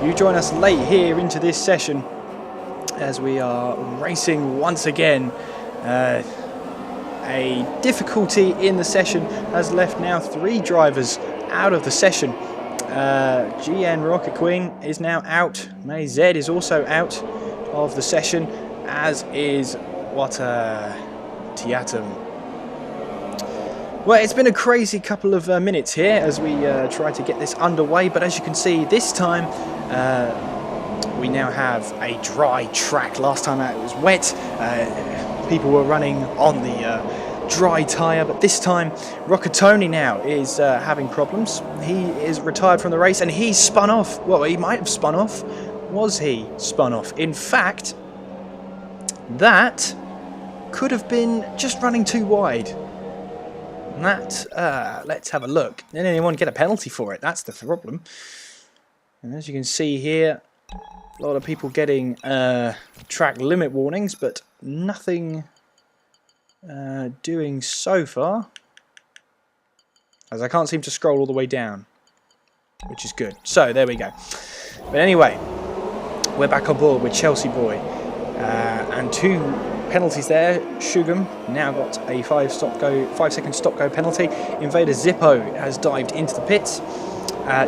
you join us late here into this session as we are racing once again. A difficulty in the session has left now 3 drivers out of the session. GN Rocket Queen is now out. May Z is also out of the session, as is Tiatum. Well, it's been a crazy couple of minutes here as we try to get this underway, but as you can see, this time we now have a dry track. Last time out it was wet. People were running on the dry tyre, but this time Rocketoni now is having problems. He is retired from the race and he's spun off. Well, he might have spun off. Was he spun off? In fact, that could have been just running too wide. And that, let's have a look. Didn't anyone get a penalty for it? That's the problem. And as you can see here, a lot of people getting track limit warnings, but nothing doing so far. As I can't seem to scroll all the way down, which is good. So, there we go. But anyway, we're back on board with Chelsea Boy. And 2 penalties there. Shugam now got a 5-second stop-go penalty. Invader Zippo has dived into the pits.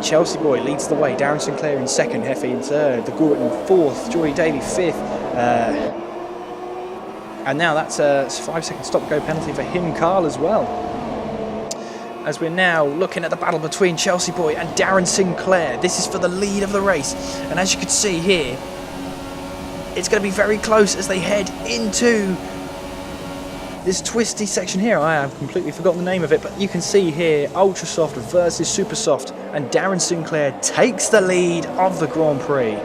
Chelsea Boy leads the way. Darren Sinclair in 2nd, Heffy in 3rd, the Gort in 4th, Joy Davey 5th. And now that's a 5-second stop-go penalty for him, Carl, as well. As we're now looking at the battle between Chelsea Boy and Darren Sinclair. This is for the lead of the race. And as you can see here, it's going to be very close as they head into this twisty section here. I have completely forgotten the name of it, but you can see here Ultra Soft versus Super Soft, and Darren Sinclair takes the lead of the Grand Prix.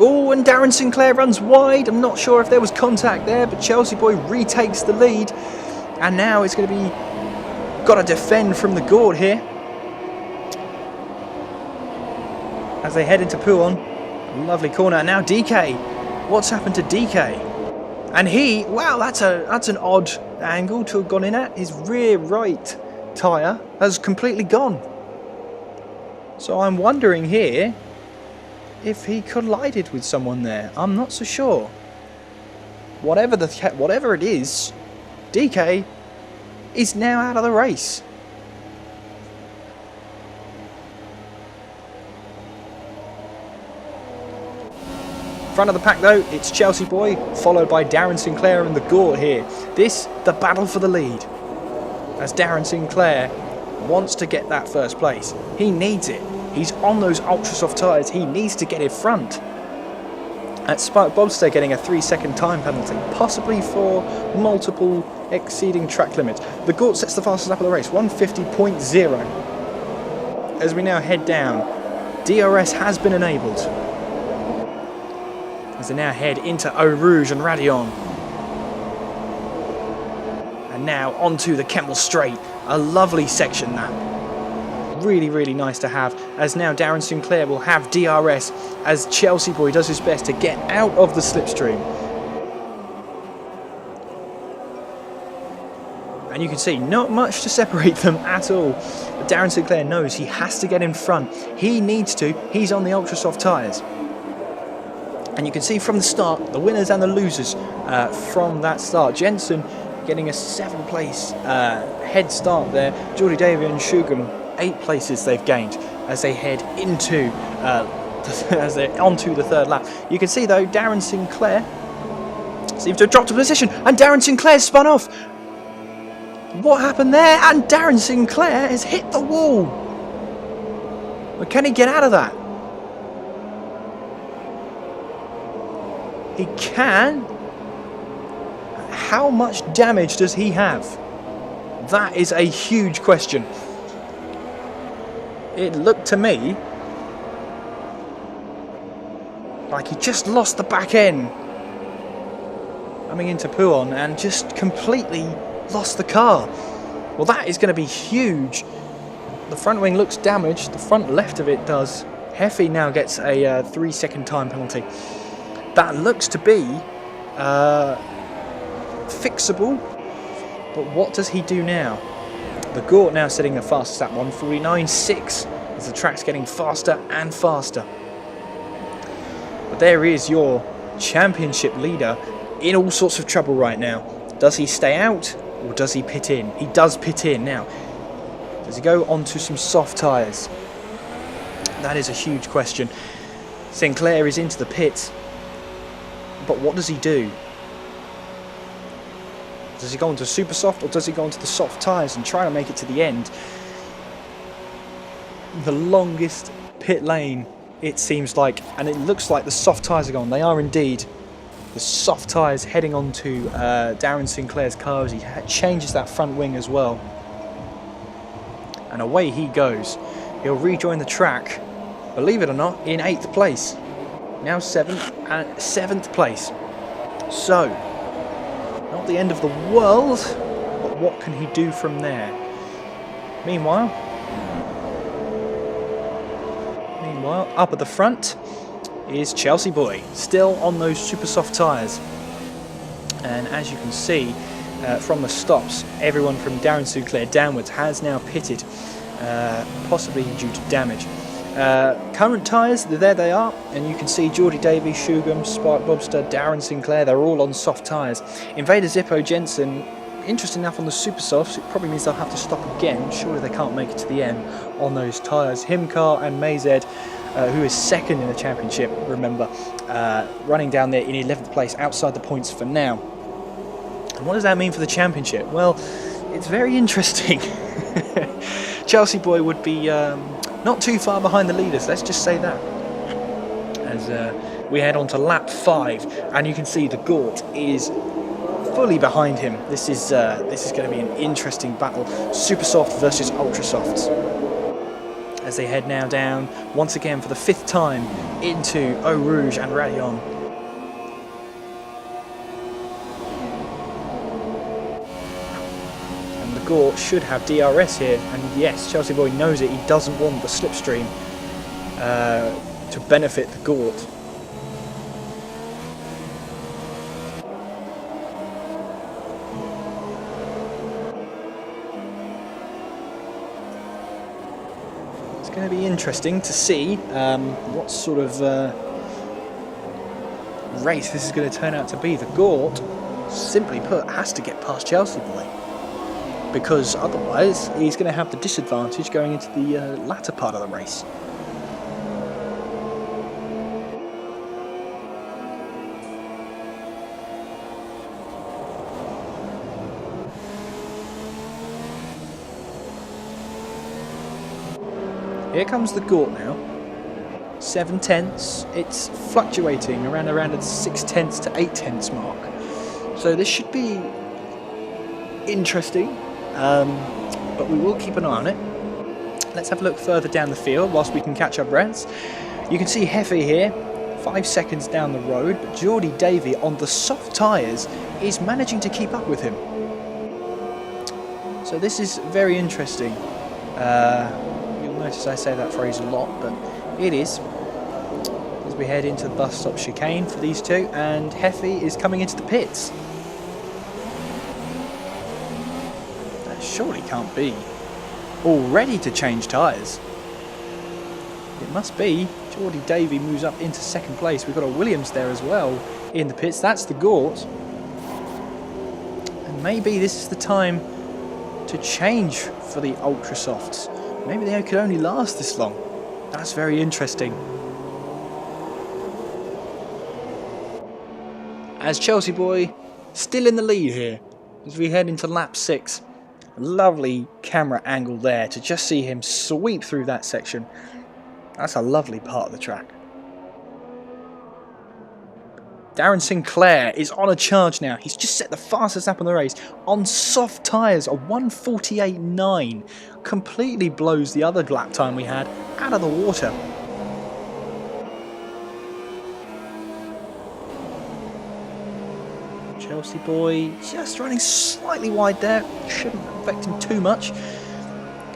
Oh, and Darren Sinclair runs wide. I'm not sure if there was contact there, but Chelsea Boy retakes the lead, and now it's going to be got to defend from the Gort here as they head into Pouon. Lovely corner. And now DK. What's happened to DK? And he, wow, that's an odd angle to have gone in at. His rear right tyre has completely gone. So I'm wondering here if he collided with someone there. I'm not so sure. Whatever it is, DK is now out of the race. Front of the pack though, it's Chelsea Boy, followed by Darren Sinclair and the Gort here. This, the battle for the lead. As Darren Sinclair wants to get that first place. He needs it. He's on those ultra soft tyres. He needs to get in front. At Spark Bobster getting a 3-second time penalty, possibly for multiple exceeding track limits. The Gort sets the fastest lap of the race, 150.0. As we now head down, DRS has been enabled. As they now head into Eau Rouge and Radion. And now onto the Kemmel Straight. A lovely section that. Really, really nice to have, as now Darren Sinclair will have DRS as Chelsea Boy does his best to get out of the slipstream. And you can see not much to separate them at all. But Darren Sinclair knows he has to get in front. He needs to. He's on the ultra soft tyres. And you can see from the start the winners and the losers from that start. Jensen getting a 7th place head start there. Geordie Davey and Shugam 8 places they've gained as they head into as they're onto the 3rd lap. You can see though Darren Sinclair seems to have dropped a position, and Darren Sinclair spun off. What happened there? And Darren Sinclair has hit the wall. But can he get out of that? He can. How much damage does he have? That is a huge question. It looked to me like he just lost the back end coming into Pouon and just completely lost the car. Well, that is going to be huge. The front wing looks damaged. The front left of it does. Heffy now gets a 3-second time penalty. That looks to be fixable. But what does he do now? The Gort now setting the fastest at 1:49.6 as the track's getting faster and faster. But there is your championship leader in all sorts of trouble right now. Does he stay out or does he pit in? He does pit in now. Does he go onto some soft tyres? That is a huge question. Sinclair is into the pits. But what does he do? Does he go onto super soft or does he go onto the soft tyres and try to make it to the end? The longest pit lane, it seems like, and it looks like the soft tyres are gone. They are indeed. The soft tyres heading onto Darren Sinclair's car as he changes that front wing as well. And away he goes. He'll rejoin the track, believe it or not, in 8th place. Now 7th place. So, not the end of the world, but what can he do from there? Meanwhile, up at the front is Chelsea Boy, still on those super soft tyres. And as you can see from the stops, everyone from Darren Sinclair downwards has now pitted, possibly due to damage. Current tyres, there they are, and you can see Geordie Davey, Shugam, Spark Bobster, Darren Sinclair, they're all on soft tyres. Invader Zippo Jensen, interesting enough on the super softs, it probably means they'll have to stop again. Surely they can't make it to the end on those tyres. Himcar and Mazed, who is second in the championship, remember, running down there in 11th place, outside the points for now. And what does that mean for the championship? Well, it's very interesting. Chelsea Boy would be not too far behind the leaders, let's just say that. As we head on to lap 5, and you can see the Gort is fully behind him. This is going to be an interesting battle. Super soft versus ultra softs. As they head now down once again for the 5th time into Eau Rouge and Rayon. And the Gort should have DRS here, and yes, Chelsea Boy knows it. He doesn't want the slipstream to benefit the Gort. It's going to be interesting to see what sort of race this is going to turn out to be. The Gort, simply put, has to get past Chelsea Boy, because otherwise he's going to have the disadvantage going into the latter part of the race. Here comes the Gort now. 7 tenths. It's fluctuating around the 6 tenths to 8 tenths mark. So this should be interesting, but we will keep an eye on it. Let's have a look further down the field whilst we can catch our breaths. You can see Hefe here, 5 seconds down the road, but Geordie Davey on the soft tyres is managing to keep up with him. So this is very interesting. Notice I say that phrase a lot, but it is, as we head into the bus stop chicane for these two, and Hefe is coming into the pits. That surely can't be all ready to change tyres. It must be. Geordie Davey moves up into 2nd place. We've got a Williams there as well in the pits. That's the Gort, and maybe this is the time to change for the ultra softs. Maybe they could only last this long. That's very interesting. As Chelsea Boy still in the lead here as we head into lap 6. Lovely camera angle there to just see him sweep through that section. That's a lovely part of the track. Darren Sinclair is on a charge now. He's just set the fastest lap on the race on soft tyres, a 1:48.9. Completely blows the other lap time we had out of the water. Chelsea Boy just running slightly wide there. Shouldn't affect him too much.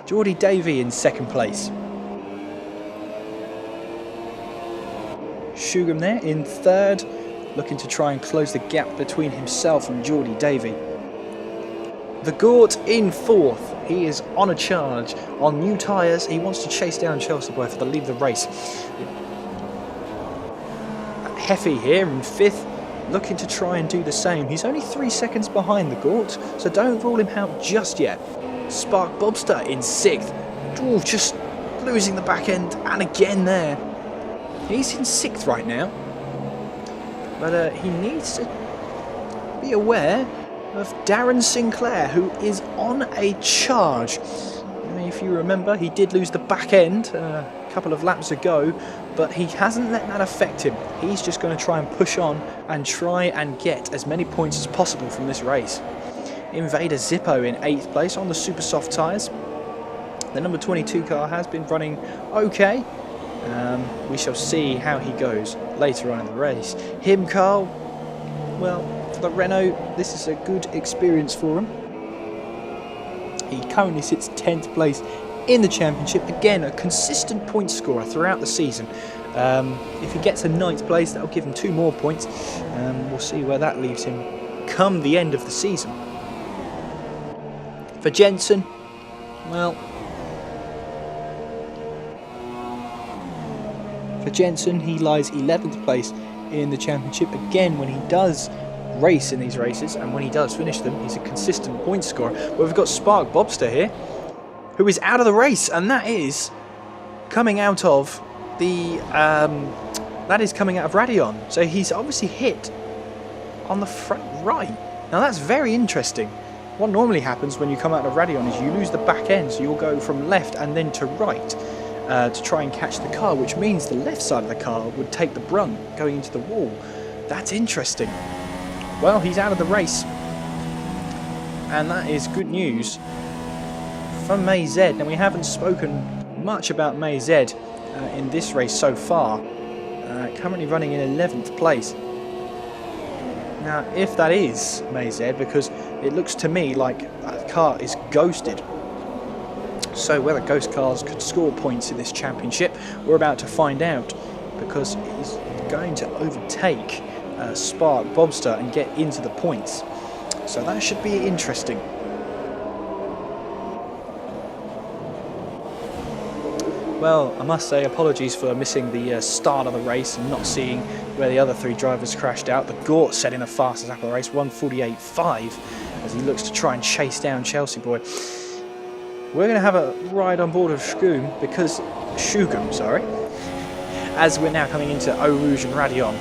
Geordie Davey in 2nd place. Shugam there in 3rd. Looking to try and close the gap between himself and Geordie Davey. The Gort in 4th. He is on a charge on new tyres. He wants to chase down Chelsea Boy for the lead of the race. Heffy here in 5th, looking to try and do the same. He's only 3 seconds behind the Gort, so don't rule him out just yet. Spark Bobster in 6th. Ooh, just losing the back end, and again there. He's in 6th right now, but he needs to be aware of Darren Sinclair, who is on a charge. If you remember, he did lose the back end a couple of laps ago, but he hasn't let that affect him. He's just going to try and push on and try and get as many points as possible from this race. Invader Zippo in 8th place on the super soft tyres. The number 22 car has been running okay. We shall see how he goes later on in the race. Him Carl, well, for the Renault, this is a good experience for him. He currently sits 10th place in the championship. Again, a consistent point scorer throughout the season. If he gets a 9th place, that'll give him 2 more points. We'll see where that leaves him come the end of the season. For Jensen, well, he lies 11th place in the championship. Again, when he does race in these races, and when he does finish them, he's a consistent point scorer. But we've got Spark Bobster here, who is out of the race, and that is coming out of the Radion. So he's obviously hit on the front right. Now that's very interesting. What normally happens when you come out of Radion is you lose the back end, so you'll go from left and then to right to try and catch the car, which means the left side of the car would take the brunt going into the wall. That's interesting. Well, he's out of the race, and that is good news for May Z. Now, we haven't spoken much about May Z in this race so far, currently running in 11th place. Now, if that is May Z, because it looks to me like that car is ghosted. So whether ghost cars could score points in this championship, we're about to find out, because he's going to overtake Spark Bobster and get into the points. So that should be interesting. Well, I must say apologies for missing the start of the race and not seeing where the other 3 drivers crashed out. The Gort setting the fastest lap of the race, 1:48.5, as he looks to try and chase down Chelsea Boy. We're going to have a ride on board of Shugum, as we're now coming into Eau Rouge and Radion.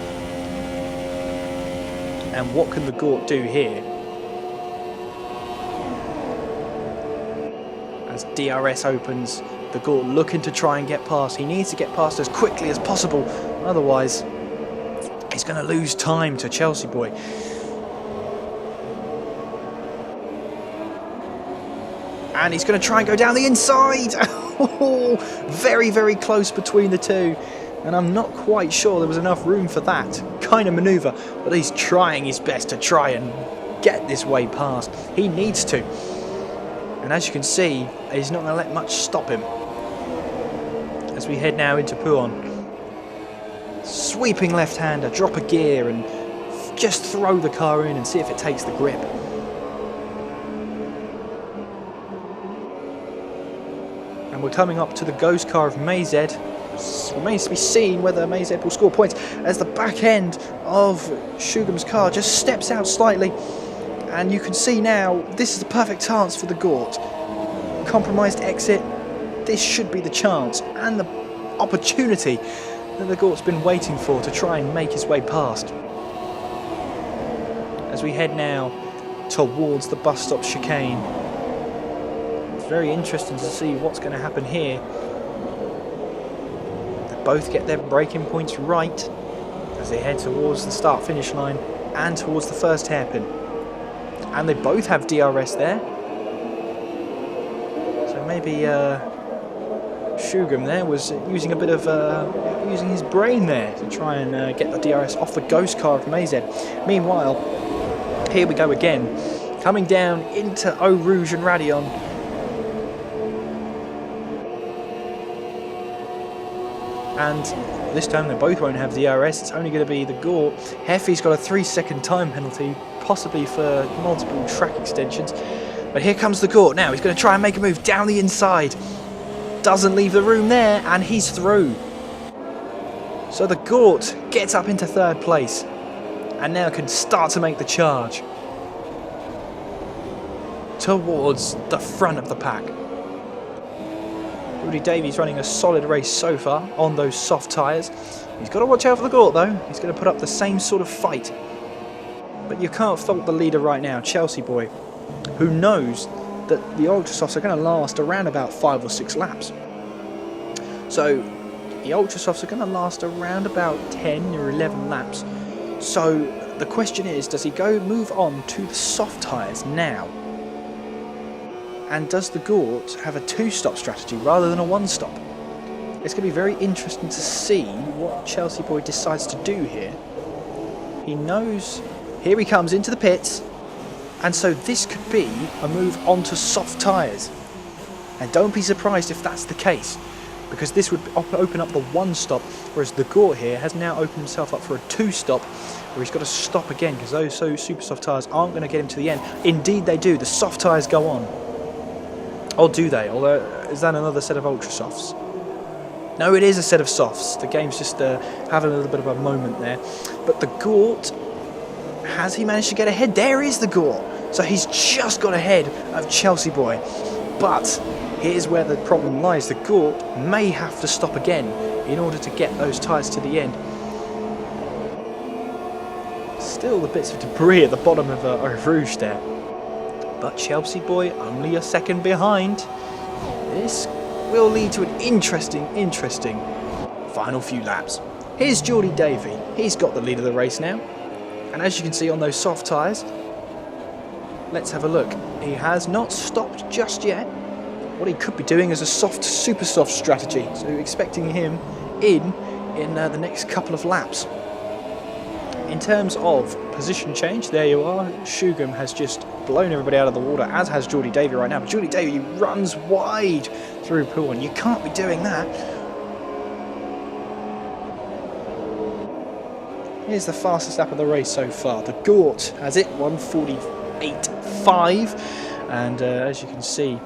And what can the Gort do here? As DRS opens, the Gort looking to try and get past. He needs to get past as quickly as possible, otherwise he's going to lose time to Chelsea Boy. And he's going to try and go down the inside. Very, very close between the two. And I'm not quite sure there was enough room for that kind of manoeuvre. But he's trying his best to try and get this way past. He needs to. And as you can see, he's not going to let much stop him. As we head now into Puon. Sweeping left-hander, drop a gear and just throw the car in and see if it takes the grip. And we're coming up to the ghost car of Mayzed. Remains to be seen whether Mayzed will score points as the back end of Shugum's car just steps out slightly. And you can see now, this is the perfect chance for the Gort. Compromised exit, this should be the chance and the opportunity that the Gort's been waiting for to try and make his way past. As we head now towards the bus stop chicane. It's very interesting to see what's going to happen here. They both get their braking points right as they head towards the start-finish line and towards the first hairpin. And they both have DRS there. So maybe Shugum there was using a bit of using his brain there to try and get the DRS off the ghost car of Mayzed. Meanwhile, here we go again, coming down into Eau Rouge and Radion. And this time they both won't have DRS, it's only going to be the Gort. Heffy's got a 3-second time penalty, possibly for multiple track extensions. But here comes the Gort now. He's going to try and make a move down the inside. Doesn't leave the room there, and he's through. So the Gort gets up into third place and now can start to make the charge towards the front of the pack. Rudy Davies running a solid race so far on those soft tyres. He's got to watch out for the Gort though. He's going to put up the same sort of fight. But you can't fault the leader right now, Chelsea boy, who knows that the Ultrasofts are going to last around about 5 or 6 laps. So the Ultrasofts are going to last around about 10 or 11 laps. So the question is, does he move on to the soft tyres now? And does the Gort have a 2-stop strategy rather than a 1-stop? It's going to be very interesting to see what Chelsea boy decides to do here. He knows, here he comes into the pits, and so this could be a move onto soft tyres. And don't be surprised if that's the case, because this would open up the 1-stop, whereas the Gort here has now opened himself up for a 2-stop, where he's got to stop again, because those super soft tyres aren't going to get him to the end. Indeed they do, the soft tyres go on. Or do they? Although, is that another set of Ultrasofts? No, it is a set of softs. The game's just having a little bit of a moment there. But the Gort, has he managed to get ahead? There is the Gort. So he's just got ahead of Chelsea boy. But here's where the problem lies. The Gort may have to stop again in order to get those tyres to the end. Still the bits of debris at the bottom of Rouge there. But Chelsea boy only a second behind. This will lead to an interesting final few laps. Here's Geordie Davey. He's got the lead of the race now. And as you can see on those soft tyres, let's have a look. He has not stopped just yet. What he could be doing is a super soft strategy. So expecting him in the next couple of laps. In terms of position change, there you are. Shugam has just blown everybody out of the water, as has Geordie Davey right now. But Geordie Davey runs wide through pool one. You can't be doing that. Here's the fastest lap of the race so far. The Gort has it, 1:48.5. And as you can see,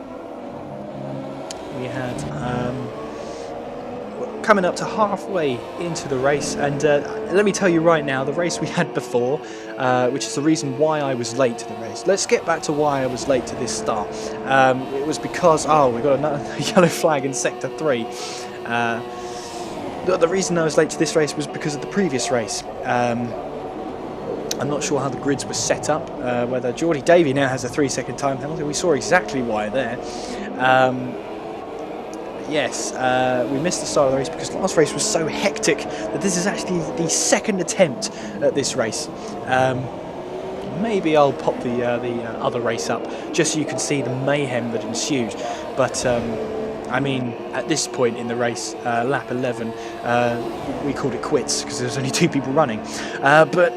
we had coming up to halfway into the race, and let me tell you right now, the race we had before, which is the reason why I was late to the race. Let's get back to why I was late to this start. It was because, we got another yellow flag in Sector 3. The reason I was late to this race was because of the previous race. I'm not sure how the grids were set up, whether Geordie Davey now has a 3-second time penalty. We saw exactly why there. Yes, we missed the start of the race because last race was so hectic that this is actually the second attempt at this race. Maybe I'll pop the other race up just so you can see the mayhem that ensued. But I mean, at this point in the race, lap 11, we called it quits because there was only 2 people running. But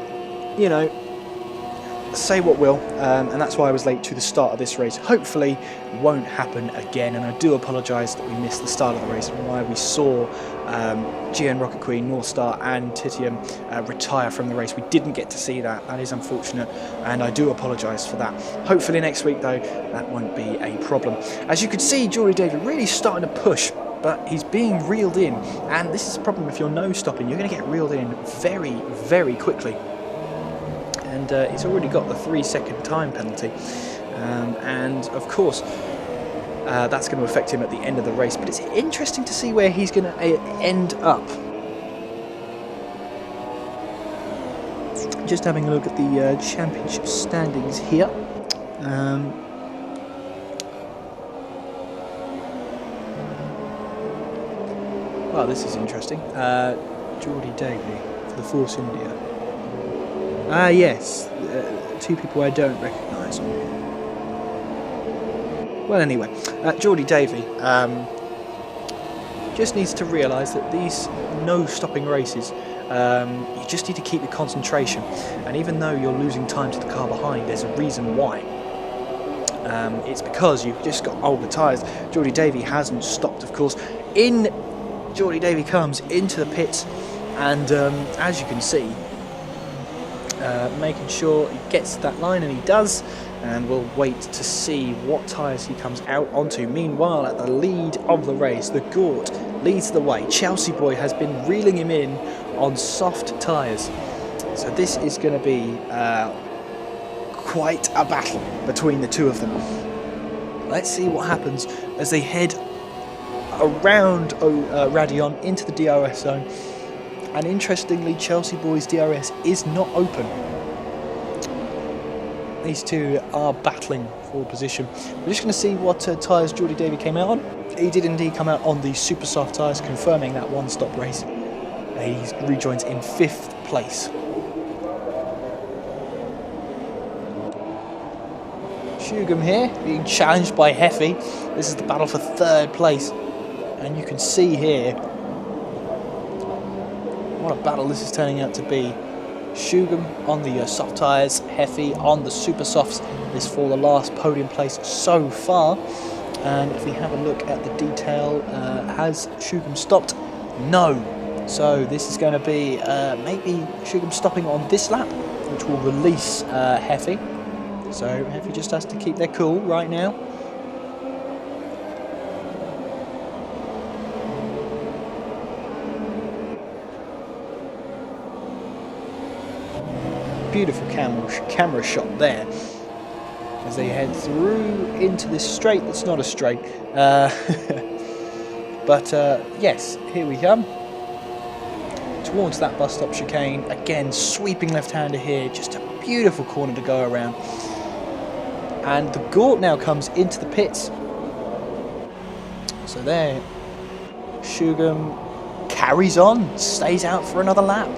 you know, say what will, and that's why I was late to the start of this race. Hopefully won't happen again, and I do apologise that we missed the start of the race and why we saw GN Rocket Queen, North Star and Titium retire from the race. We didn't get to see that. That is unfortunate, and I do apologise for that. Hopefully next week though, that won't be a problem. As you can see, Geordie Davey really starting to push, but he's being reeled in, and this is a problem if you're no stopping. You're going to get reeled in very, very quickly. And he's already got the 3-second time penalty, and of course that's going to affect him at the end of the race. But it's interesting to see where he's going to end up. Just having a look at the championship standings here. Well, this is interesting. Geordie Davey for the Force India. Yes, 2 people I don't recognise. Well, anyway, Geordie Davey just needs to realise that these no-stopping races, you just need to keep your concentration. And even though you're losing time to the car behind, there's a reason why. It's because you've just got older tyres. Geordie Davey hasn't stopped, of course. Geordie Davey comes into the pits, and as you can see, making sure he gets to that line, and he does. and we'll wait to see what tyres he comes out onto. Meanwhile, at the lead of the race, the Gort leads the way. Chelsea Boy has been reeling him in on soft tyres. So this is going to be quite a battle between the two of them. Let's see what happens as they head around Radion into the DRS zone. And interestingly, Chelsea Boy's DRS is not open. These two are battling for position. We're just going to see what tyres Geordie Davey came out on. He did indeed come out on the super soft tyres, confirming that one-stop race. He rejoins in 5th place. Shugam here, being challenged by Heffy. This is the battle for 3rd place. And you can see here what a battle this is turning out to be. Shugam on the soft tyres, Heffy on the super softs. This for the last podium place so far. And if we have a look at the detail, has Shugam stopped? No. So this is going to be maybe Shugam stopping on this lap, which will release Heffy. So Heffy just has to keep their cool right now. Beautiful camera shot there as they head through into this straight that's not a straight. But yes, here we come. Towards that bus stop chicane. Again, sweeping left-hander here. Just a beautiful corner to go around. And the Gort now comes into the pits. So there, Shugam carries on, stays out for another lap.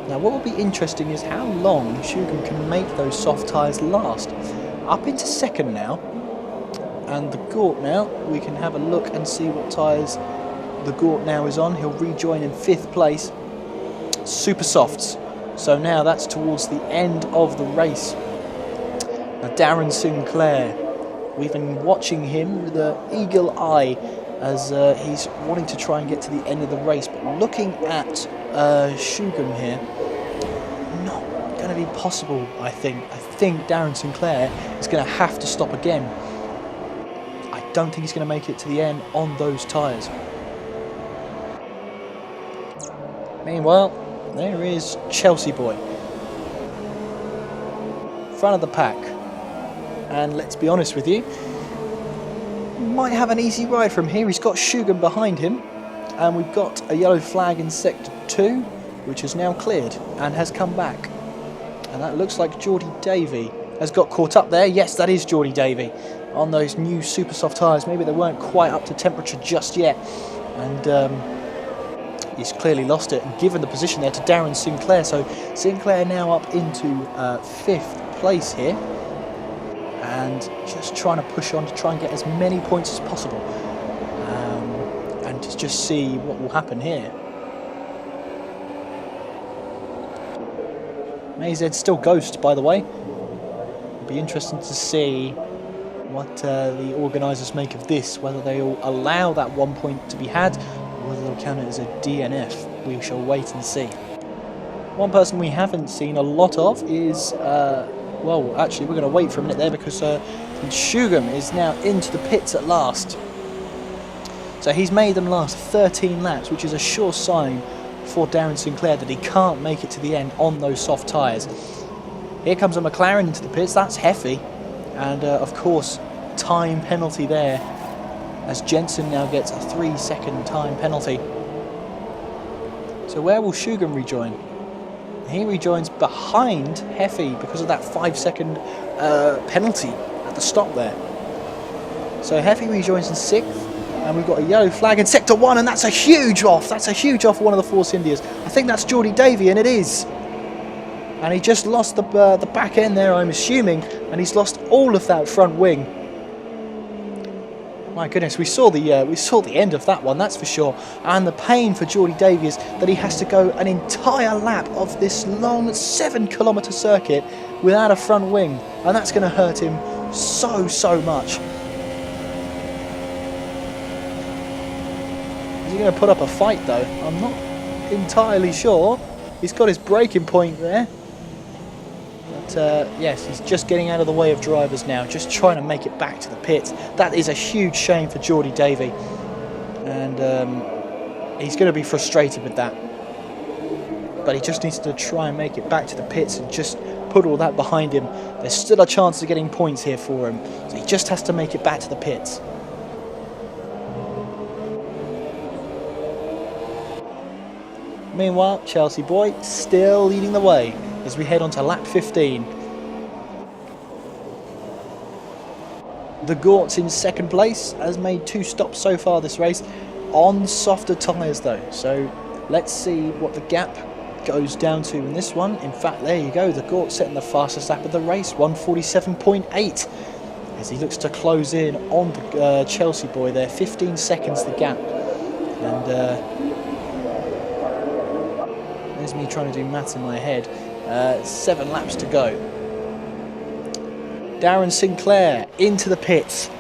Now what will be interesting is how long Shugam can make those soft tyres last. Up into 2nd now. And the Gort now, we can have a look and see what tyres the Gort now is on. He'll rejoin in 5th place. Super softs. So now that's towards the end of the race. Now Darren Sinclair, we've been watching him with an eagle eye as he's wanting to try and get to the end of the race. But looking at Shugam here, not going to be possible, I think. I think Darren Sinclair is going to have to stop again. I don't think he's going to make it to the end on those tyres. Meanwhile, there is Chelsea Boy, front of the pack. And let's be honest with you, might have an easy ride from here. He's got Shugam behind him, and we've got a yellow flag in sector 2, which is now cleared and has come back. And that looks like Geordie Davey has got caught up there. Yes, that is Geordie Davey on those new super soft tyres. Maybe they weren't quite up to temperature just yet, and he's clearly lost it and given the position there to Darren Sinclair. So Sinclair now up into 5th place here, and just trying to push on to try and get as many points as possible, and to just see what will happen here. AZ still ghost, by the way. It'll be interesting to see what the organisers make of this, whether they'll allow that 1 point to be had, or whether they'll count it as a DNF. We shall wait and see. One person we haven't seen a lot of is, well, actually we're going to wait for a minute there, because Shugam is now into the pits at last. So he's made them last 13 laps, which is a sure sign for Darren Sinclair that he can't make it to the end on those soft tyres. Here comes a McLaren into the pits. That's Heffy, and of course time penalty there, as Jensen now gets a 3-second time penalty. So where will Shugam rejoin? He rejoins behind Heffy because of that 5-second penalty at the stop there. So Heffy rejoins in 6th. And we've got a yellow flag in sector 1, and that's a huge off. That's a huge off for one of the Force Indias. I think that's Geordie Davey, and it is. And he just lost the back end there, I'm assuming, and he's lost all of that front wing. My goodness, we saw the end of that one, that's for sure. And the pain for Geordie Davey is that he has to go an entire lap of this long 7-kilometre circuit without a front wing, and that's going to hurt him so much. Is he going to put up a fight though? I'm not entirely sure. He's got his braking point there. But yes, he's just getting out of the way of drivers now, just trying to make it back to the pits. That is a huge shame for Geordie Davey, and he's going to be frustrated with that. But he just needs to try and make it back to the pits and just put all that behind him. There's still a chance of getting points here for him, so he just has to make it back to the pits. Meanwhile, Chelsea boy still leading the way as we head on to lap 15. The Gort's in second place, has made 2 stops so far this race, on softer tyres though. So let's see what the gap goes down to in this one. In fact, there you go, the Gort setting the fastest lap of the race, 1:47.8, as he looks to close in on the Chelsea boy there. 15 seconds the gap, and there's me trying to do maths in my head. 7 laps to go. Darren Sinclair into the pits.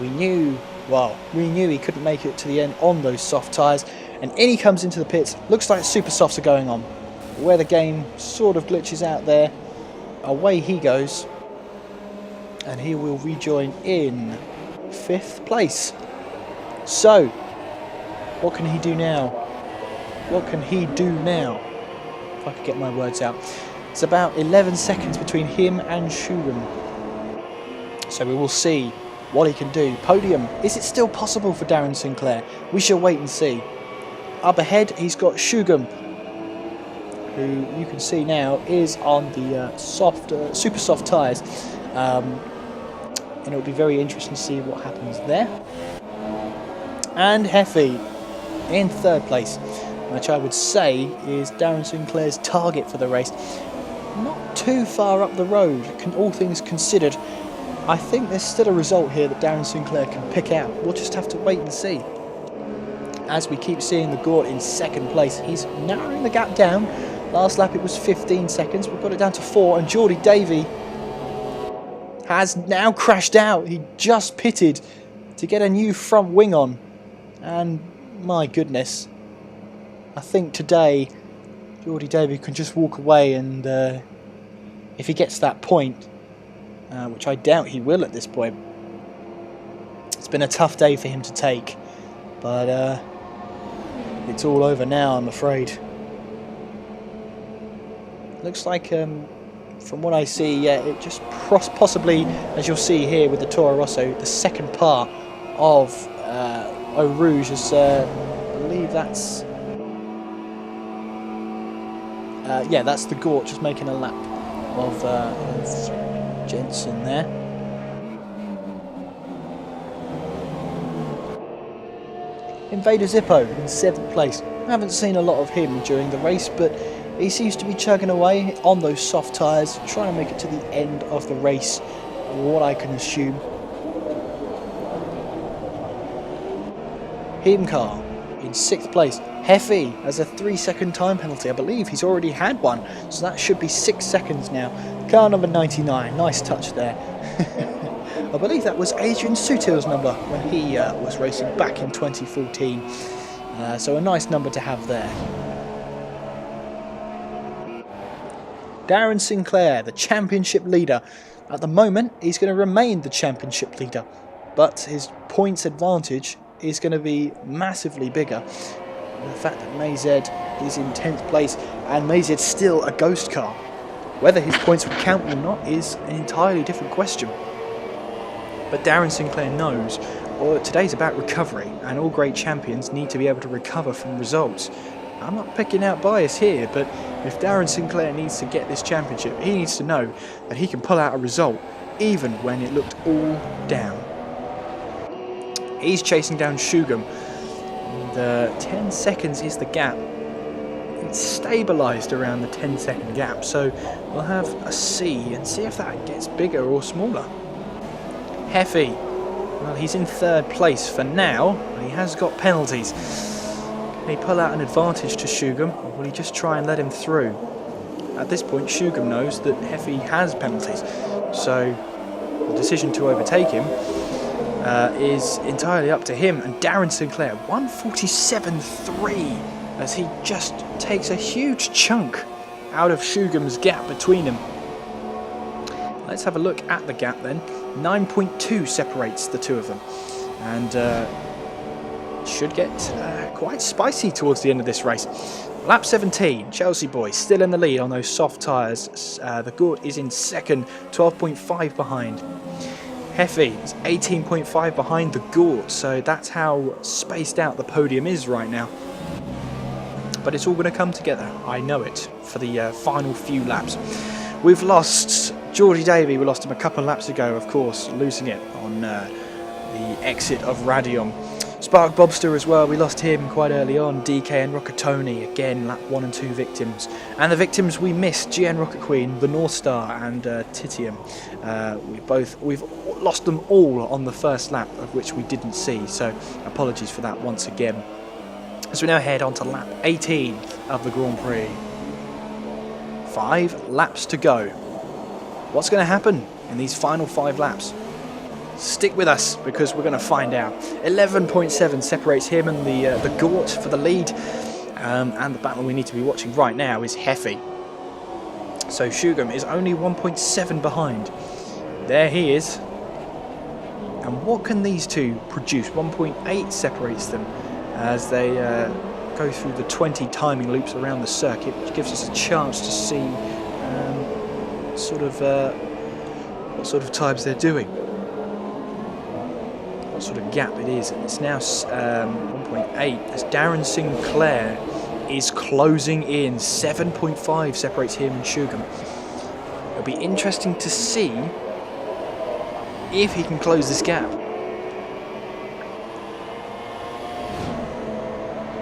We knew he couldn't make it to the end on those soft tyres, and in he comes into the pits. Looks like super softs are going on. Where the game sort of glitches out there, away he goes, and he will rejoin in 5th place. So, what can he do now? What can he do now? If I could get my words out. It's about 11 seconds between him and Shugam. So we will see what he can do. Podium. Is it still possible for Darren Sinclair? We shall wait and see. Up ahead, he's got Shugam, who you can see now is on the super soft tyres. And it'll be very interesting to see what happens there. And Heffy in 3rd place, which I would say is Darren Sinclair's target for the race. Not too far up the road, all things considered. I think there's still a result here that Darren Sinclair can pick out. We'll just have to wait and see. As we keep seeing the Gort in 2nd place, he's narrowing the gap down. Last lap it was 15 seconds, we've got it down to 4, and Geordie Davey has now crashed out. He just pitted to get a new front wing on, and my goodness, I think today Geordie Davey can just walk away, and if he gets that point, which I doubt he will at this point, it's been a tough day for him to take, but it's all over now, I'm afraid. Looks like, from what I see, yeah, it just possibly, as you'll see here with the Toro Rosso, the second part of Eau Rouge is, I believe that's, yeah, that's the Gort just making a lap of Jensen there. Invader Zippo in 7th place. I haven't seen a lot of him during the race, but he seems to be chugging away on those soft tyres, trying to make it to the end of the race, what I can assume. Himcar in 6th place. Heffy has a 3-second time penalty. I believe he's already had one, so that should be 6 seconds now. Car number 99, nice touch there. I believe that was Adrian Sutil's number when he was racing back in 2014. So a nice number to have there. Darren Sinclair, the championship leader. At the moment, he's going to remain the championship leader, but his points advantage is going to be massively bigger. The fact that Mayzed is in 10th place, and Mayzed's still a ghost car. Whether his points will count or not is an entirely different question. But Darren Sinclair knows, well, today's about recovery, and all great champions need to be able to recover from results. I'm not picking out bias here, but if Darren Sinclair needs to get this championship, he needs to know that he can pull out a result, even when it looked all down. He's chasing down Shugam. The 10 seconds is the gap. It's stabilised around the 10-second gap, so we'll have a see and see if that gets bigger or smaller. Heffy, well, he's in 3rd place for now, but he has got penalties. Can he pull out an advantage to Shugam, or will he just try and let him through? At this point, Shugam knows that Heffy has penalties, so the decision to overtake him is entirely up to him. And Darren Sinclair, 1:47.3, as he just takes a huge chunk out of Shugam's gap between them. Let's have a look at the gap then. 9.2 separates the two of them. And should get quite spicy towards the end of this race. Lap 17, Chelsea boy still in the lead on those soft tyres. The Gort is in second, 12.5 behind. Heffy is 18.5 behind the Gort, so that's how spaced out the podium is right now. But it's all going to come together, I know it, for the final few laps. We've lost Geordie Davey, we lost him a couple of laps ago, of course, losing it on the exit of Radion. Spark Bobster as well, we lost him quite early on. DK and Rocketoni, again lap 1 and 2 victims. And the victims we missed, GN Rocket Queen, the North Star and Titium. We've lost them all on the first lap, of which we didn't see, so apologies for that once again. As we now head on to lap 18 of the Grand Prix. 5 laps to go. What's going to happen in these final 5 laps? Stick with us because we're going to find out. 11.7 separates him and the Gort for the lead. And the battle we need to be watching right now is Heffy. So Shugam is only 1.7 behind. There he is. And what can these two produce? 1.8 separates them as they go through the 20 timing loops around the circuit, which gives us a chance to see what sort of times they're doing. What sort of gap it is. It's now 1.8 as Darren Sinclair is closing in. 7.5 separates him and Shugam. It'll be interesting to see if he can close this gap.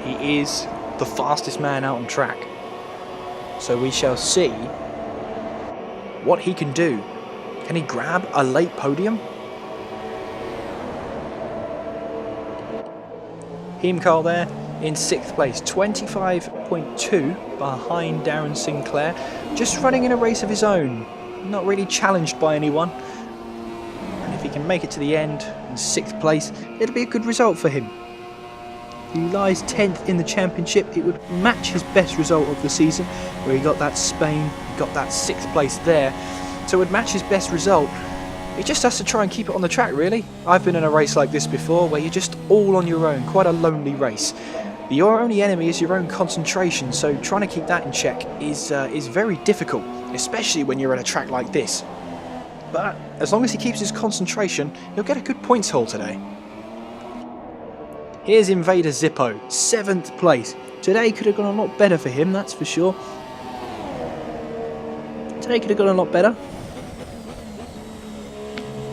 He is the fastest man out on track, so we shall see what he can do. Can he grab a late podium? Heimkarl there in 6th place, 25.2 behind Darren Sinclair, just running in a race of his own, not really challenged by anyone. And if he can make it to the end in 6th place, it'll be a good result for him. He lies 10th in the championship. It would match his best result of the season, where he got that Spain, got that 6th place there. So it would match his best result. He just has to try and keep it on the track, really. I've been in a race like this before, where you're just all on your own, quite a lonely race. Your only enemy is your own concentration, so trying to keep that in check is very difficult, especially when you're at a track like this. But as long as he keeps his concentration, he'll get a good points haul today. Here's Invader Zippo, 7th place. Today could have gone a lot better for him, that's for sure. Today could have gone a lot better.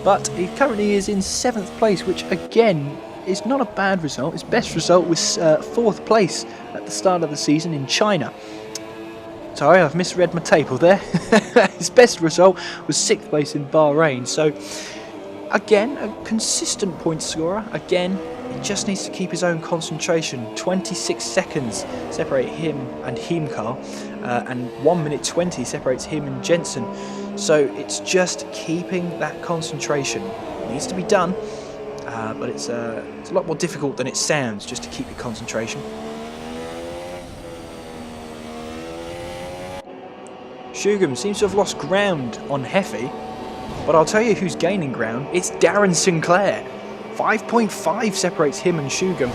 But he currently is in 7th place, which again is not a bad result. His best result was 4th place at the start of the season in China. Sorry, I've misread my table there. His best result was 6th place in Bahrain. So again, a consistent point scorer. Again, he just needs to keep his own concentration. 26 seconds separate him and Heimkarl, and 1 minute 20 separates him and Jensen. So it's just keeping that concentration. It needs to be done, but it's a lot more difficult than it sounds just to keep your concentration. Shugam seems to have lost ground on Heffy, but I'll tell you who's gaining ground. It's Darren Sinclair. 5.5 separates him and Shugam.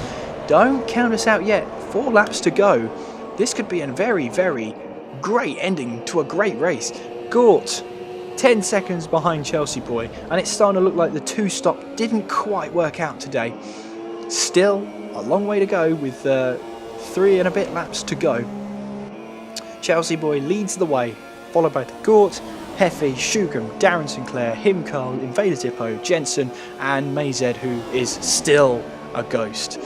Don't count us out yet. 4 laps to go. This could be a very, very great ending to a great race. Gort, 10 seconds behind Chelsea boy, and it's starting to look like the 2-stop didn't quite work out today. Still a long way to go with 3 and a bit laps to go. Chelsea boy leads the way, followed by Gort, Heffy, Shugam, Darren Sinclair, Heimkarl, Invader Zippo, Jensen, and Mayzed, who is still a ghost.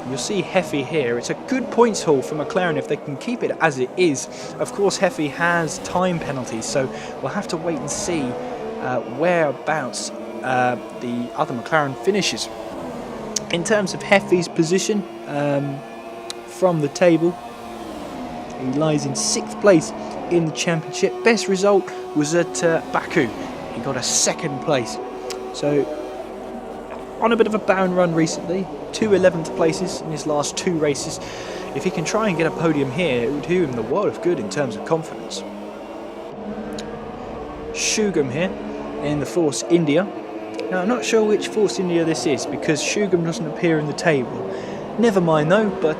You'll see Heffy here. It's a good points haul for McLaren if they can keep it as it is. Of course, Heffy has time penalties, so we'll have to wait and see whereabouts the other McLaren finishes. In terms of Heffy's position from the table, he lies in 6th place in the championship. Best result was at Baku. He got a 2nd place. So on a bit of a barren run recently. 2 11th places in his last 2 races. If he can try and get a podium here, it would do him the world of good in terms of confidence. Shugam here in the Force India. Now I'm not sure which Force India this is because Shugam doesn't appear in the table. Never mind though, but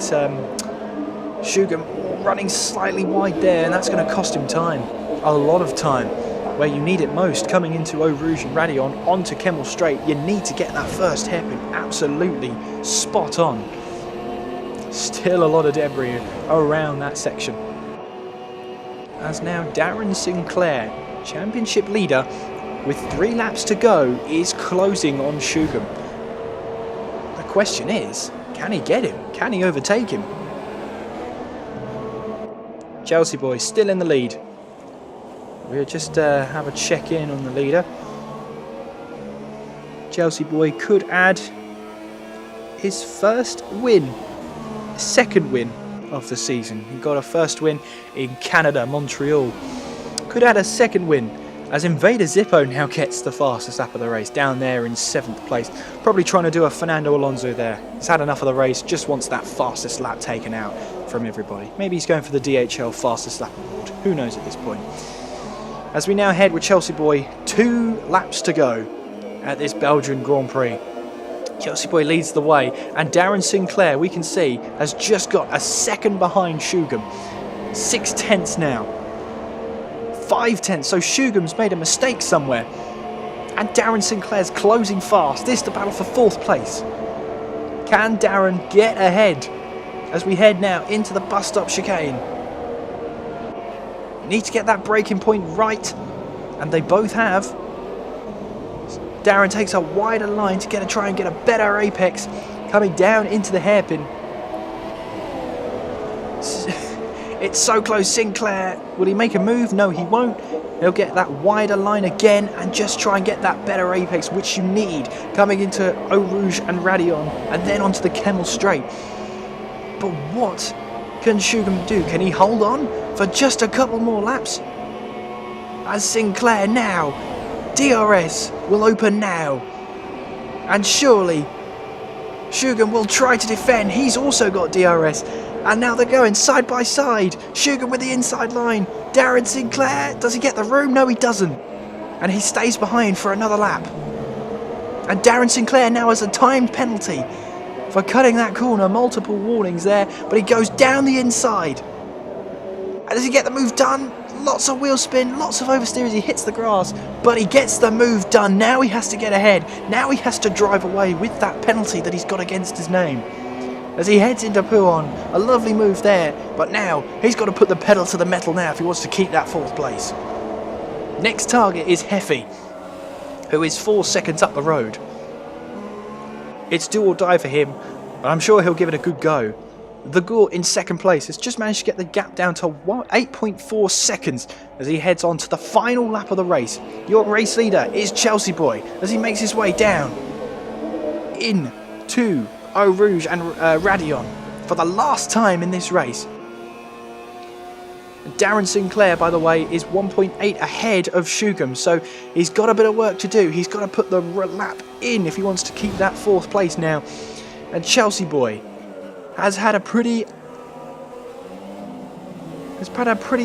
Shugam running slightly wide there, and that's going to cost him time. A lot of time. Where you need it most, coming into Eau Rouge and Radion onto Kemmel Straight, you need to get that first hairpin absolutely spot on. Still a lot of debris around that section. As now Darren Sinclair, championship leader, with 3 laps to go, is closing on Shugam. The question is, can he get him? Can he overtake him? Chelsea boy still in the lead. We'll just have a check-in on the leader. Chelsea boy could add his first win, second win of the season. He got a first win in Canada, Montreal. Could add a second win, as Invader Zippo now gets the fastest lap of the race, down there in 7th place. Probably trying to do a Fernando Alonso there. He's had enough of the race, just wants that fastest lap taken out from everybody. Maybe he's going for the DHL fastest lap award. Who knows at this point? As we now head with Chelsea boy, 2 laps to go at this Belgian Grand Prix. Chelsea boy leads the way, and Darren Sinclair, we can see, has just got a second behind Shugam. 6 tenths now. 5 tenths, so Shugam's made a mistake somewhere. And Darren Sinclair's closing fast. This is the battle for 4th place. Can Darren get ahead as we head now into the bus stop chicane? Need to get that braking point right, and they both have. Darren takes a wider line to try and get a better apex, coming down into the hairpin. It's so close. Sinclair, will he make a move? No, he won't. He'll get that wider line again and just try and get that better apex, which you need coming into Eau Rouge and Radion, and then onto the Kemmel Straight. But what can Shugam do? Can he hold on for just a couple more laps? As Sinclair now, DRS will open now, and surely Shugam will try to defend. He's also got DRS, and now they're going side by side. Shugam with the inside line. Darren Sinclair, does he get the room? No, he doesn't, and he stays behind for another lap. And Darren Sinclair now has a timed penalty for cutting that corner. Multiple warnings there, but he goes down the inside. And does he get the move done? Lots of wheel spin, lots of oversteer as he hits the grass, but he gets the move done. Now he has to get ahead. Now he has to drive away with that penalty that he's got against his name. As he heads into Pouhon, a lovely move there, but now he's got to put the pedal to the metal now if he wants to keep that 4th place. Next target is Heffy, who is 4 seconds up the road. It's do or die for him, but I'm sure he'll give it a good go. The Gort in 2nd place has just managed to get the gap down to 8.4 seconds as he heads on to the final lap of the race. Your race leader is Chelsea boy as he makes his way down into Eau Rouge and Radion for the last time in this race. Darren Sinclair, by the way, is 1.8 ahead of Shugam, so he's got a bit of work to do. He's got to put the lap in if he wants to keep that 4th place now. And Chelsea boy has had a pretty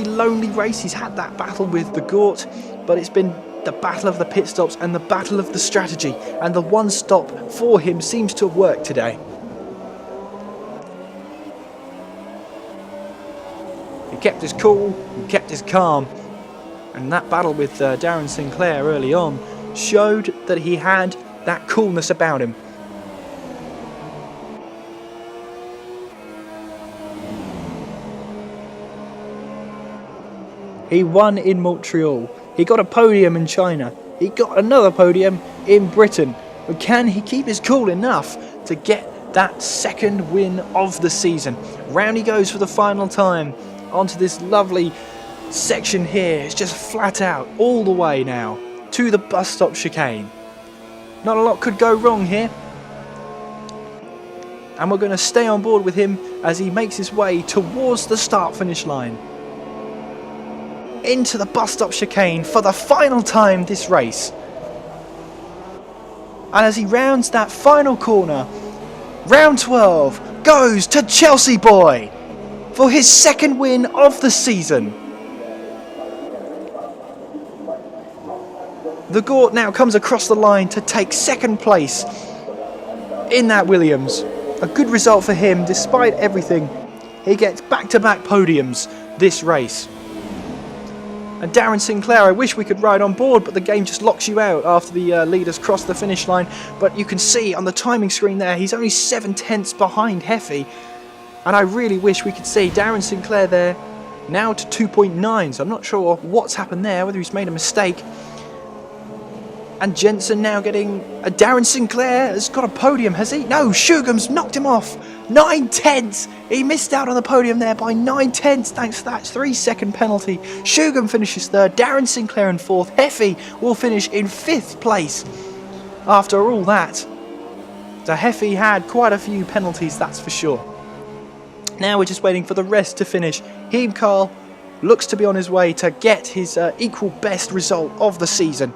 lonely race. He's had that battle with the Gort, but it's been the battle of the pit stops and the battle of the strategy, and the one stop for him seems to have worked today. He kept his cool, he kept his calm, and that battle with Darren Sinclair early on showed that he had that coolness about him. He won in Montreal. He got a podium in China. He got another podium in Britain. But can he keep his cool enough to get that 2nd win of the season? Round he goes for the final time onto this lovely section here. It's just flat out all the way now to the bus stop chicane. Not a lot could go wrong here. And we're going to stay on board with him as he makes his way towards the start-finish line. Into the bus stop chicane for the final time this race. And as he rounds that final corner, round 12 goes to Chelsea Boy for his second win of the season. The Gort now comes across the line to take second place in that Williams. A good result for him despite everything. He gets back-to-back podiums this race. And Darren Sinclair, I wish we could ride on board, but the game just locks you out after the leaders cross the finish line. But you can see on the timing screen there, he's only 7/10 behind Heffy. And I really wish we could see Darren Sinclair there now to 2.9. So I'm not sure what's happened there, whether he's made a mistake. And Jensen now getting... Darren Sinclair has got a podium, has he? No, Shugham's knocked him off. 9/10. He missed out on the podium there by 9/10 thanks to that 3-second penalty. Shugham finishes third. Darren Sinclair in fourth. Heffy will finish in 5th place. After all that, so Heffy had quite a few penalties, that's for sure. Now we're just waiting for the rest to finish. Heemkarl looks to be on his way to get his equal best result of the season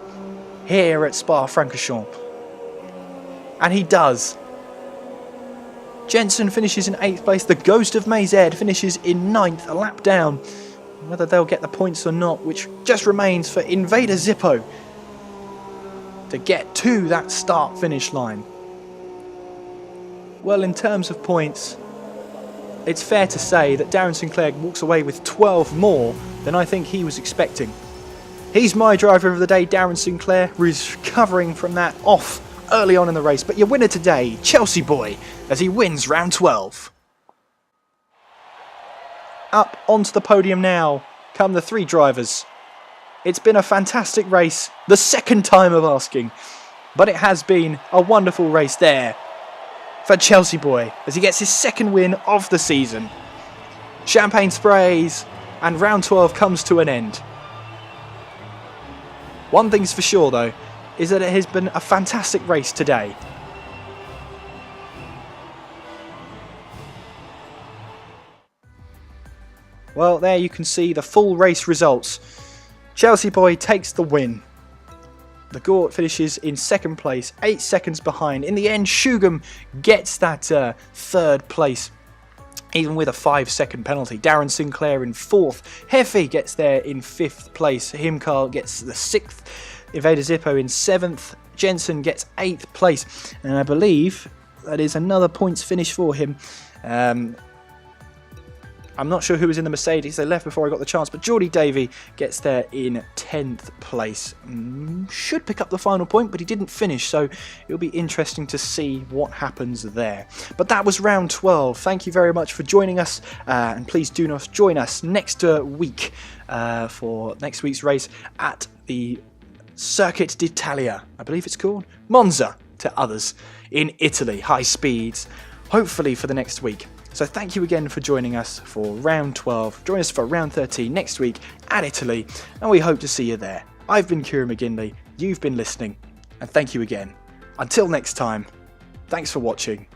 here at Spa-Francorchamps. And he does. Jensen finishes in 8th place. The Ghost of Mazed finishes in 9th, a lap down. Whether they'll get the points or not, which just remains for Invader Zippo to get to that start-finish line. Well, in terms of points, it's fair to say that Darren Sinclair walks away with 12 more than I think he was expecting. He's my driver of the day, Darren Sinclair, recovering from that off early on in the race. But your winner today, Chelsea Boy, as he wins round 12. Up onto the podium now come the 3 drivers. It's been a fantastic race, the second time of asking. But it has been a wonderful race there for Chelsea Boy as he gets his second win of the season. Champagne sprays and round 12 comes to an end. One thing's for sure though, is that it has been a fantastic race today. Well, there you can see the full race results. Chelsea Boy takes the win. The Gort finishes in 2nd place, 8 seconds behind. In the end, Shugham gets that 3rd place, even with a 5-second penalty. Darren Sinclair in 4th. Heffy gets there in 5th place. Heemkarl gets the 6th. Invader Zippo in 7th. Jensen gets 8th place. And I believe that is another points finish for him. I'm not sure who was in the Mercedes. They left before I got the chance. But Geordie Davey gets there in 10th place. Should pick up the final point, but he didn't finish. So it'll be interesting to see what happens there. But that was round 12. Thank you very much for joining us. And please do not join us next week for next week's race at the Circuit d'Italia, I believe it's called. Monza to others in Italy. High speeds, hopefully for the next week. So thank you again for joining us for round 12. Join us for round 13 next week at Italy, and we hope to see you there. I've been Kieran McGinley, you've been listening, and thank you again. Until next time, thanks for watching.